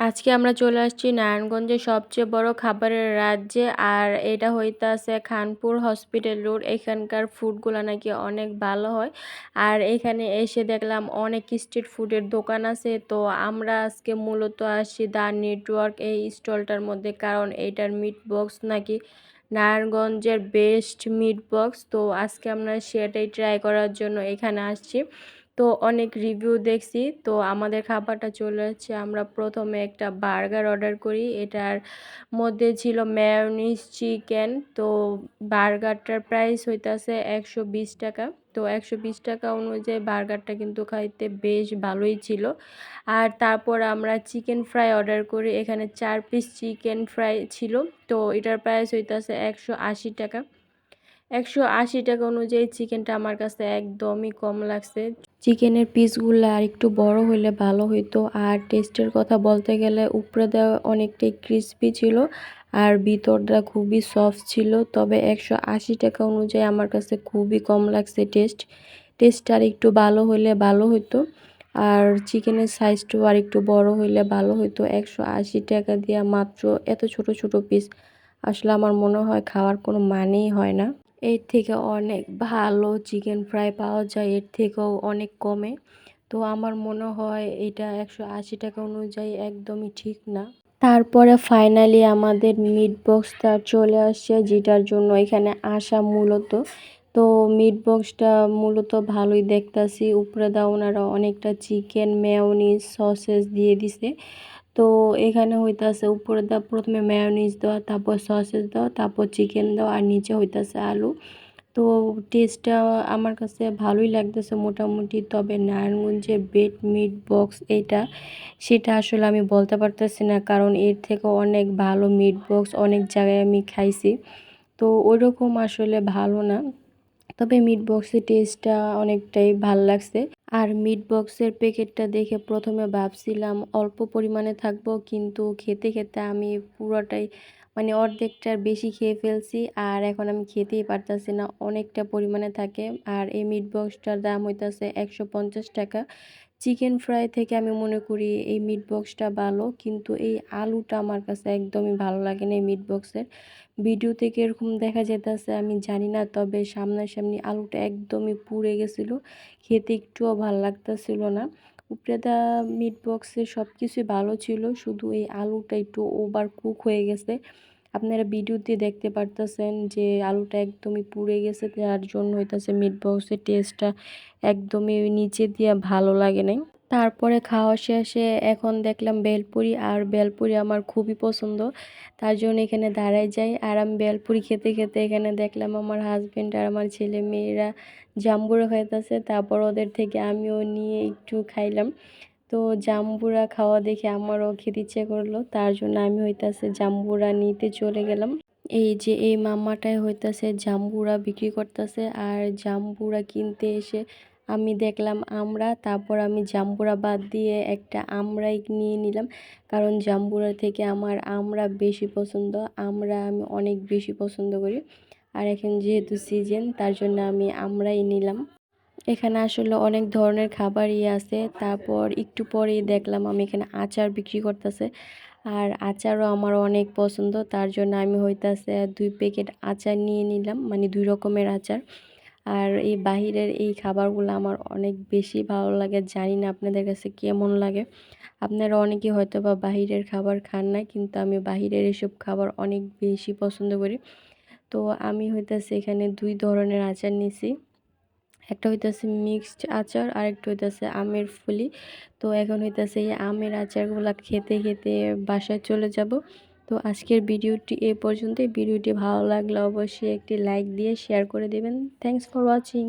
আজকে আমরা চলে আসছি নারায়ণগঞ্জের সবচেয়ে বড় খাবারের রাজ্যে। আর এটা হইতাছে খানপুর হসপিটাল রোড। এখানকার ফুডগুলো নাকি অনেক ভালো হয়। আর এখানে এসে দেখলাম অনেক স্ট্রিট ফুডের দোকান আছে। তো আমরা আজকে মূলত আসছি দ্য নেটওয়ার্ক এই স্টলটার মধ্যে, কারণ এইটার মিট বক্স নাকি নারায়ণগঞ্জের বেস্ট মিট বক্স। তো আজকে আমরা সেটাই ট্রাই করার জন্য এখানে আসছি। তো অনেক রিভিউ দেখছি, তো আমাদের খাবারটা চলে যাচ্ছে। আমরা প্রথমে একটা বার্গার অর্ডার করি, এটার মধ্যে ছিল মেয়োনিজ চিকেন। তো বার্গারটার প্রাইস হইতাছে 120 টাকা। তো 120 টাকা অনুযায়ী বার্গারটা কিন্তু খাইতে বেশ ভালোই ছিল। আর তারপর আমরা চিকেন ফ্রাই অর্ডার করি, এখানে 4 পিস চিকেন ফ্রাই ছিল। তো এটার প্রাইস হইতাছে 180 টাকা। 180 টাকা অনুযায়ী চিকেনটা আমার কাছে একদমই কম লাগছে। চিকেনের পিসগুলো আর একটু বড় হইলে ভালো হইতো। আর টেস্টের কথা বলতে গেলে উপরে দেওয়া অনেকটাই ক্রিস্পি ছিল আর ভিতরটা খুবই সফট ছিল। তবে 180 টাকা অনুযায়ী আমার কাছে খুবই কম লাগছে টেস্টটা আর একটু ভালো হইলে ভালো হইতো। আর চিকেনের সাইজটাও আর একটু বড় হইলে ভালো হইতো। 180 টাকা দিয়ে মাত্র এত ছোট ছোট পিস আসলে আমার মনে হয় খাওয়ার কোনো মানেই হয় না। এর থেকে অনেক ভালো চিকেন ফ্রাই পাওয়া যায় এর থেকেও অনেক কমে। তো আমার মনে হয় এটা 180 টাকা অনুযায়ী একদমই ঠিক না। তারপরে ফাইনালি আমাদের মিট বক্সটা চলে আসছে, যেটার জন্য এখানে আসা মূলত। তো মিট বক্সটা মূলত ভালোই দেখতাছি, উপরে দেওয়া ওনারা অনেকটা চিকেন মেয়োনিজ সসেস দিয়ে দিছে। তো এখানে হইতাছে উপরে দেওয়া প্রথমে মেয়োনিজ দেওয়া, তারপর সসেস দেওয়া, তারপর চিকেন দেওয়া, আর নিচে হইতাছে আলু। তো টেস্টটা আমার কাছে ভালোই লাগতেছে মোটামুটি। তবে নারায়ণগঞ্জের বেড মিট বক্স এইটা সেটা আসলে আমি বলতে পারতেছি না, কারণ এর থেকেও অনেক ভালো মিট বক্স অনেক জায়গায় আমি খাইছি। তো ওইরকম আসলে ভালো না, তবে মিট বক্সের টেস্টটা অনেকটাই ভাল লাগছে। আর মিট বক্সের প্যাকেটটা দেখে প্রথমে ভাবছিলাম অল্প পরিমাণে থাকবো, কিন্তু খেতে খেতে আমি পুরোটাই মানে অর্ধেকটার বেশি খেয়ে ফেলছি। আর এখন আমি খেতেই পারতাছি না, অনেকটা পরিমাণে থাকে। আর এই মিট বক্সটার দাম হইতাছে 150 টাকা। চিকেন ফ্রাই থেকে আমি মনে করি এই মিট বক্সটা ভালো, কিন্তু এই আলুটা আমার কাছে একদমই ভালো লাগে না এই মিট বক্সের। ভিডিও থেকে এরকম দেখা যেতেছে আমি জানি না, তবে সামনাসামনি আলুটা একদমই পুড়ে গেছিলো, খেতে একটুও ভালো লাগতেছিল না। উপরে দেওয়া মিট বক্সের সব কিছুই ভালো ছিল, শুধু এই আলুটা একটু ওভার কুক হয়ে গেছে। আপনারা ভিডিওতে দেখতে পারতেছেন যে আলুটা একদমই পুড়ে গেছে, যার জন্য হইতাছে মিট বক্সের টেস্টটা একদমই নিচে দিয়ে ভালো লাগে নাই। তারপরে খাওয়া শেষে এখন দেখলাম বেলপুরি, আর বেলপুরি আমার খুবই পছন্দ, তার জন্য এখানে দাঁড়ায় যাই। আর আমি বেলপুরি খেতে খেতে এখানে দেখলাম আমার হাজবেন্ড আর আমার ছেলে মেয়েরা জাম্বুরা খাইতেছে, তারপর ওদের থেকে আমিও নিয়ে একটু খাইলাম। তো জাম্বুরা খাওয়া দেখে আমারও খেতে ইচ্ছে করলো, তার জন্য আমি হইতাছে জাম্বুরা নিতে চলে গেলাম। এই যে এই মামাটাই হইতাছে জাম্বুরা বিক্রি করতেছে। আর জাম্বুরা কিনতে এসে আমি দেখলাম আমরা, তারপর আমি জাম্বুরা বাদ দিয়ে একটা আমরাই নিয়ে নিলাম, কারণ জাম্বুরা থেকে আমার আমরা বেশি পছন্দ। আমি অনেক বেশি পছন্দ করি। আর এখন যেহেতু সিজন, তার জন্য আমি আমরাই নিলাম। এখানে আসলে অনেক ধরনের খাবারই আছে। তারপর একটু পরেই দেখলাম আমি এখানে আচার বিক্রি করতেছে। আর আচারও আমার অনেক পছন্দ, তার জন্য আমি হইতাছে 2 প্যাকেট আচার নিয়ে নিলাম, মানে 2 রকমের আচার। আর এই বাহিরের এই খাবারগুলো আমার অনেক বেশি ভালো লাগে, জানি না আপনাদের কাছে কেমন লাগে। আপনারা অনেকেই হয়তো বা বাহিরের খাবার খান না, কিন্তু আমি বাহিরের এসব খাবার অনেক বেশি পছন্দ করি। তো আমি হইতাছে এখানে 2 ধরনের আচার নিছি, একটা হইতাছে মিক্সড আচার আর একটা হইতাছে আমের ফুলি। তো এখন হইতাছে এই আমের আচারগুলা খেতে খেতে বাসায় চলে যাব। তো আজকের ভিডিওটি এ পর্যন্তই। ভিডিওটি ভালো লাগলে অবশ্যই একটি লাইক দিয়ে শেয়ার করে দেবেন। Thanks for watching.